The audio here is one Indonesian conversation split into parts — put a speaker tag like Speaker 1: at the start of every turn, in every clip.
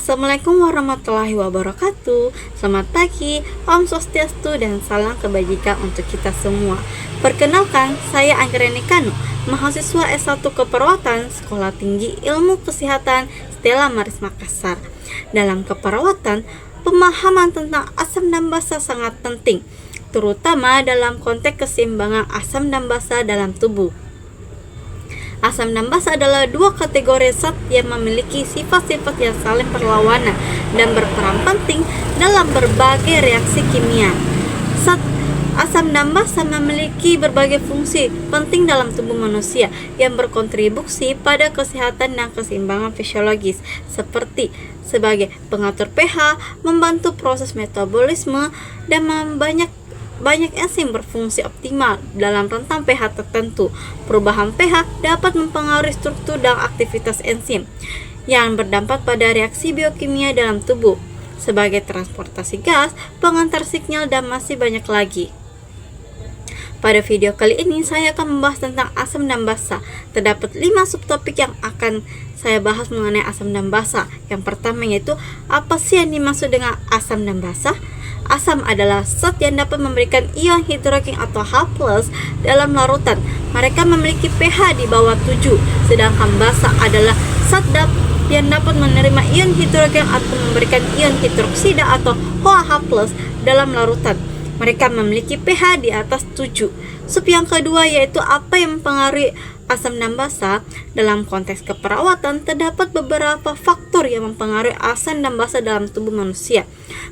Speaker 1: Assalamualaikum warahmatullahi wabarakatuh. Selamat pagi, Om Swastiastu, dan salam kebajikan untuk kita semua. Perkenalkan, saya Anggreni Kanu, mahasiswa S1 Keperawatan Sekolah Tinggi Ilmu Kesehatan Stella Maris Makassar. Dalam keperawatan, pemahaman tentang asam dan basa sangat penting, terutama dalam konteks keseimbangan asam dan basa dalam tubuh. Asam dan basa adalah dua kategori zat yang memiliki sifat-sifat yang saling berlawanan dan berperan penting dalam berbagai reaksi kimia. Zat asam dan basa memiliki berbagai fungsi penting dalam tubuh manusia yang berkontribusi pada kesehatan dan keseimbangan fisiologis, seperti sebagai pengatur pH, membantu proses metabolisme, dan banyak enzim berfungsi optimal dalam rentang pH tertentu. Perubahan pH dapat mempengaruhi struktur dan aktivitas enzim yang berdampak pada reaksi biokimia dalam tubuh sebagai transportasi gas, pengantar sinyal, dan masih banyak lagi. Pada video kali ini saya akan membahas tentang asam dan basa. Terdapat 5 subtopik yang akan saya bahas mengenai asam dan basa. Yang pertama yaitu, apa sih yang dimaksud dengan asam dan basa? Asam adalah zat yang dapat memberikan ion hidrogen atau H+ dalam larutan. Mereka memiliki pH di bawah 7, sedangkan basa adalah zat yang dapat menerima ion hidrogen atau memberikan ion hidroksida atau OH+ dalam larutan. Mereka memiliki pH di atas 7. Sub yang kedua yaitu apa yang mempengaruhi asam dan basa. Dalam konteks keperawatan, terdapat beberapa faktor yang mempengaruhi asam dan basa dalam tubuh manusia.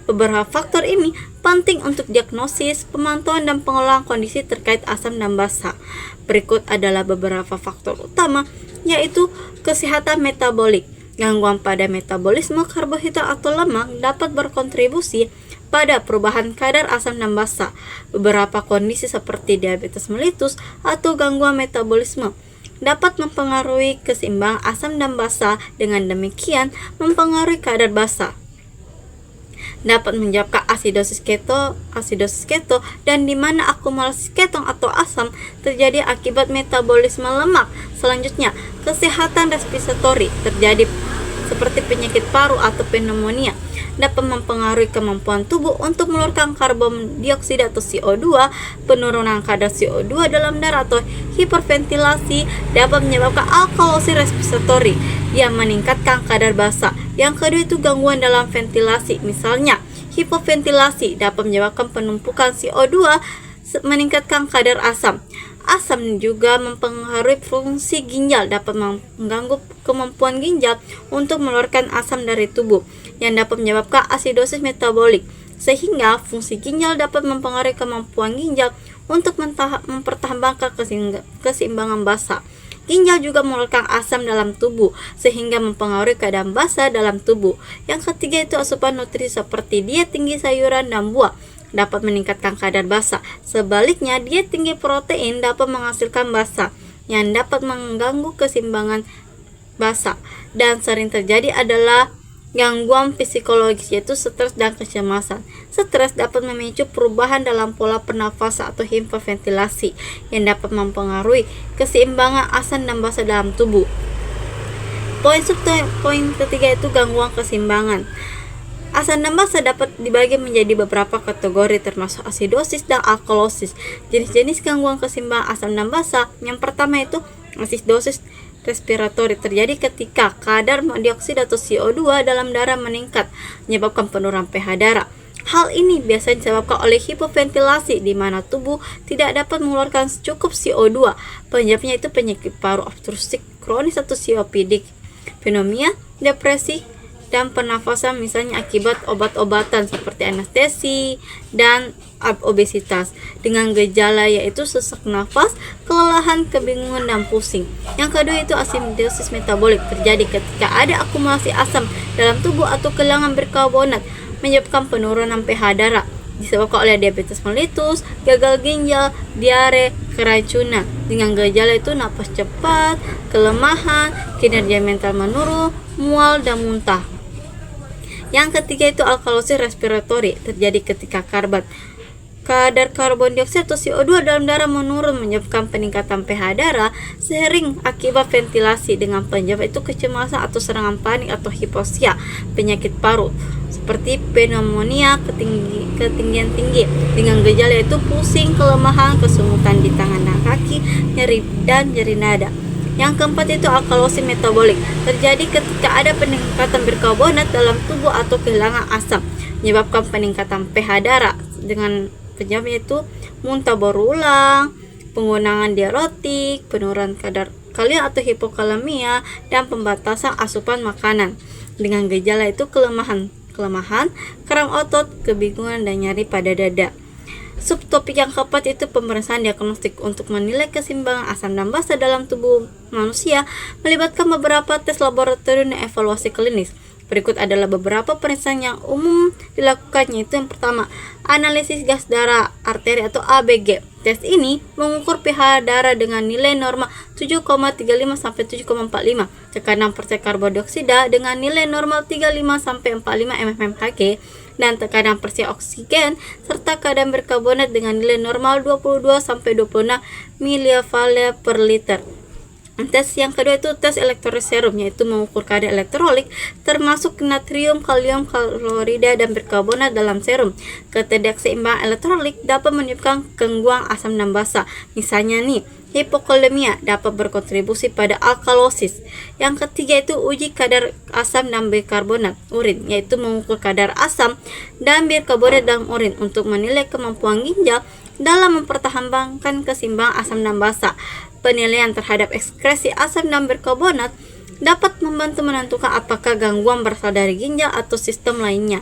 Speaker 1: Beberapa faktor ini penting untuk diagnosis, pemantauan, dan pengelolaan kondisi terkait asam dan basa. Berikut adalah beberapa faktor utama, yaitu kesehatan metabolik. Gangguan pada metabolisme karbohidrat atau lemak dapat berkontribusi pada perubahan kadar asam dan basa. Beberapa kondisi seperti diabetes mellitus atau gangguan metabolisme dapat mempengaruhi keseimbangan asam dan basa, dengan demikian mempengaruhi kadar basa. Dapat menyebabkan asidosis keto, dan di mana akumulasi keton atau asam terjadi akibat metabolisme lemak. Selanjutnya, kesehatan respiratori terjadi seperti penyakit paru atau pneumonia dapat mempengaruhi kemampuan tubuh untuk mengeluarkan karbon dioksida atau CO2. Penurunan kadar CO2 dalam darah atau hiperventilasi dapat menyebabkan alkalosis respiratori yang meningkatkan kadar basa. Yang kedua itu gangguan dalam ventilasi, misalnya hipoventilasi dapat menyebabkan penumpukan CO2, meningkatkan kadar asam. Asam juga mempengaruhi fungsi ginjal, dapat mengganggu kemampuan ginjal untuk mengeluarkan asam dari tubuh, yang dapat menyebabkan asidosis metabolik, sehingga fungsi ginjal dapat mempengaruhi kemampuan ginjal untuk mempertahankan keseimbangan basa. Ginjal juga mengeluarkan asam dalam tubuh, sehingga mempengaruhi keadaan basa dalam tubuh. Yang ketiga itu asupan nutrisi seperti diet tinggi sayuran dan buah dapat meningkatkan kadar basa. Sebaliknya, diet tinggi protein dapat menghasilkan basa yang dapat mengganggu keseimbangan basa. Dan sering terjadi adalah gangguan psikologis, yaitu stres dan kecemasan. Stres dapat memicu perubahan dalam pola pernafasan atau hiperventilasi yang dapat mempengaruhi keseimbangan asam dan basa dalam tubuh. Poin ketiga itu gangguan keseimbangan. Asam dan basa dapat dibagi menjadi beberapa kategori, termasuk asidosis dan alkalosis. Jenis-jenis gangguan keseimbangan asam dan basa, yang pertama itu asidosis respiratori, terjadi ketika kadar dioksida atau CO2 dalam darah meningkat, menyebabkan penurunan pH darah. Hal ini biasanya disebabkan oleh hipoventilasi, di mana tubuh tidak dapat mengeluarkan cukup CO2. Penyebabnya itu penyakit paru obstruktif kronis atau COPD, pneumonia, depresi, dan pernafasan, misalnya akibat obat-obatan seperti anestesi dan obesitas, dengan gejala yaitu sesak nafas, kelelahan, kebingungan, dan pusing. Yang kedua itu asidosis metabolik, terjadi ketika ada akumulasi asam dalam tubuh atau kehilangan bikarbonat, menyebabkan penurunan pH darah, disebabkan oleh diabetes mellitus, gagal ginjal, diare, keracunan, dengan gejala itu napas cepat, kelemahan, kinerja mental menurun, mual, dan muntah. Yang ketiga itu alkalosis respiratori, terjadi ketika karbon kadar karbon dioksida atau CO2 dalam darah menurun, menyebabkan peningkatan pH darah sering akibat ventilasi. Dengan penyebab itu kecemasan atau serangan panik atau hipoksia, penyakit paru seperti pneumonia, ketinggian tinggi dengan gejala yaitu pusing, kelemahan, kesungutan di tangan dan kaki, nyeri dan nyeri nada. Yang keempat itu alkalosis metabolik, terjadi ketika ada peningkatan bikarbonat dalam tubuh atau kehilangan asam, menyebabkan peningkatan pH darah. Dengan penyebabnya itu muntah berulang, penggunaan diuretik, penurunan kadar kalium atau hipokalemia, dan pembatasan asupan makanan. Dengan gejala itu kelemahan, kram otot, kebingungan, dan nyeri pada dada. Subtopik yang keempat itu pemeriksaan diagnostik untuk menilai keseimbangan asam dan basa dalam tubuh manusia, melibatkan beberapa tes laboratorium dan evaluasi klinis. Berikut adalah beberapa pemeriksaan yang umum dilakukan, yaitu yang pertama, analisis gas darah arteri atau ABG. Tes ini mengukur pH darah dengan nilai normal 7,35 sampai 7,45, tekanan persen karbon dioksida dengan nilai normal 35 sampai 45 mmHg, dan tekanan persen oksigen serta kadar bikarbonat dengan nilai normal 22 sampai 26 mV per liter. Tes yang kedua itu tes elektrolit serum, yaitu mengukur kadar elektrolit termasuk natrium, kalium, klorida, dan bikarbonat dalam serum. Ketidakseimbangan elektrolit dapat menyebabkan gangguan asam dan basa. Misalnya nih, hipokalemia dapat berkontribusi pada alkalosis. Yang ketiga itu uji kadar asam dan bikarbonat urin, yaitu mengukur kadar asam dan bikarbonat dalam urin untuk menilai kemampuan ginjal dalam mempertahankan keseimbangan asam dan basa. Penilaian terhadap ekskresi asam dan bikarbonat dapat membantu menentukan apakah gangguan berasal dari ginjal atau sistem lainnya.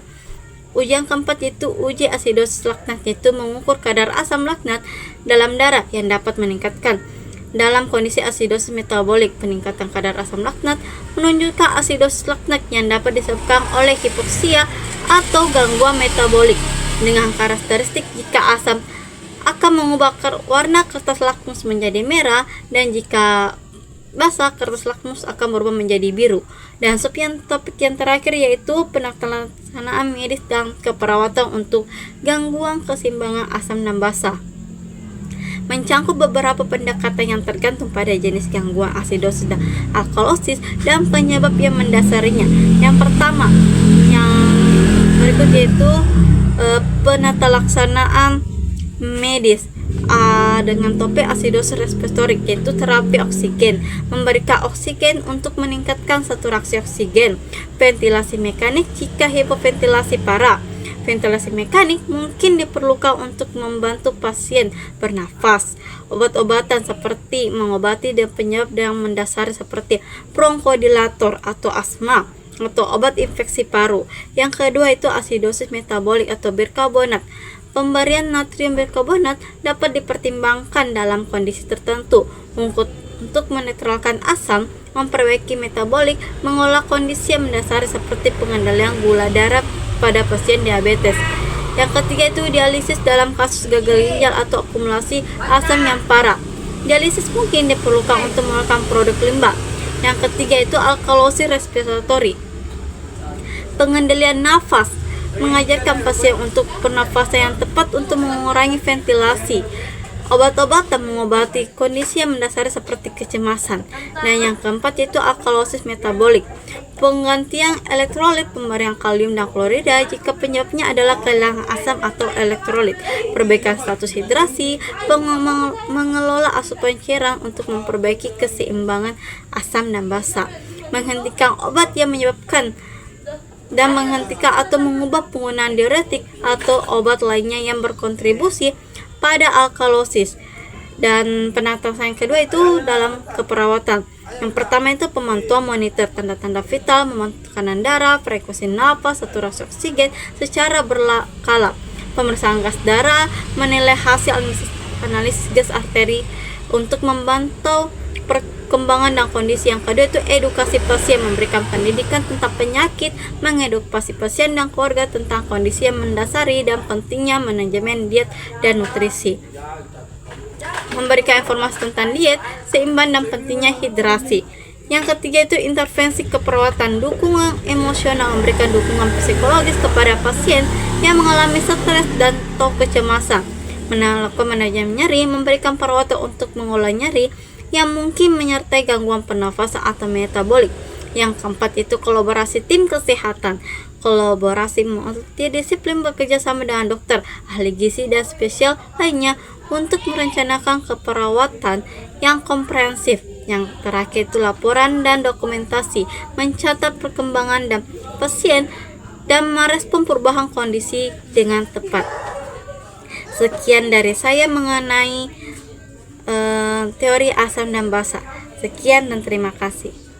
Speaker 1: Uji yang keempat yaitu uji asidosis laknat, yaitu mengukur kadar asam laknat dalam darah yang dapat meningkatkan. Dalam kondisi asidosis metabolik, peningkatan kadar asam laknat menunjukkan asidosis laknat yang dapat disebabkan oleh hipoksia atau gangguan metabolik. Dengan karakteristik jika asam akan mengubah warna kertas lakmus menjadi merah, dan jika basah kertas lakmus akan berubah menjadi biru. Dan topik yang terakhir yaitu pelaksanaan medis dan keperawatan untuk gangguan keseimbangan asam dan basa, mencangkup beberapa pendekatan yang tergantung pada jenis gangguan asidosis dan alkalosis dan penyebab yang mendasarinya. Yang pertama yang berikut yaitu penata laksanaan medis dengan topik asidosis respiratorik, yaitu terapi oksigen, memberikan oksigen untuk meningkatkan saturasi oksigen. Ventilasi mekanik jika hipoventilasi parah. Ventilasi mekanik mungkin diperlukan untuk membantu pasien bernafas. Obat-obatan seperti mengobati dan penyebab yang mendasari seperti bronchodilator atau asma atau obat infeksi paru. Yang kedua itu asidosis metabolik atau bikarbonat. Pemberian natrium bikarbonat dapat dipertimbangkan dalam kondisi tertentu untuk menetralkan asam, memperbaiki metabolik, mengolah kondisi yang mendasari seperti pengendalian gula darah pada pasien diabetes. Yang ketiga itu dialisis dalam kasus gagal ginjal atau akumulasi asam yang parah. Dialisis mungkin diperlukan untuk mengeluarkan produk limbah. Yang ketiga itu alkalosis respiratori. Pengendalian nafas, mengajarkan pasien untuk pernafasan yang tepat untuk mengurangi ventilasi. Obat-obatan mengobati kondisi yang mendasari seperti kecemasan. Dan yang keempat yaitu alkalosis metabolik. Penggantian elektrolit, pemberian kalium dan klorida jika penyebabnya adalah kehilangan asam atau elektrolit. Perbaikan status hidrasi, mengelola asupan cairan untuk memperbaiki keseimbangan asam dan basa. Menghentikan obat yang menyebabkan dan menghentikan atau mengubah penggunaan diuretik atau obat lainnya yang berkontribusi pada alkalosis. Dan penatasan yang kedua itu dalam keperawatan. Yang pertama itu pemantauan monitor tanda-tanda vital, memantau tekanan darah, frekuensi napas, saturasi oksigen secara berkala. Pemeriksaan gas darah, menilai hasil analisis gas arteri untuk memantau perkembangan dan kondisi. Yang kedua itu edukasi pasien, memberikan pendidikan tentang penyakit, mengedukasi pasien dan keluarga tentang kondisi yang mendasari dan pentingnya manajemen diet dan nutrisi. Memberikan informasi tentang diet seimbang dan pentingnya hidrasi. Yang ketiga itu intervensi keperawatan, dukungan emosional, memberikan dukungan psikologis kepada pasien yang mengalami stres dan atau kecemasan. melakukan manajemen nyeri, memberikan perawatan untuk mengolah nyeri yang mungkin menyertai gangguan pernafasan atau metabolik. Yang keempat itu kolaborasi tim kesehatan. Kolaborasi multidisiplin bekerja sama dengan dokter, ahli gizi, dan spesial lainnya untuk merencanakan keperawatan yang komprehensif. Yang terakhir itu laporan dan dokumentasi, mencatat perkembangan dan pasien dan merespon perubahan kondisi dengan tepat. Sekian dari saya mengenai teori asam dan basa. Sekian dan terima kasih.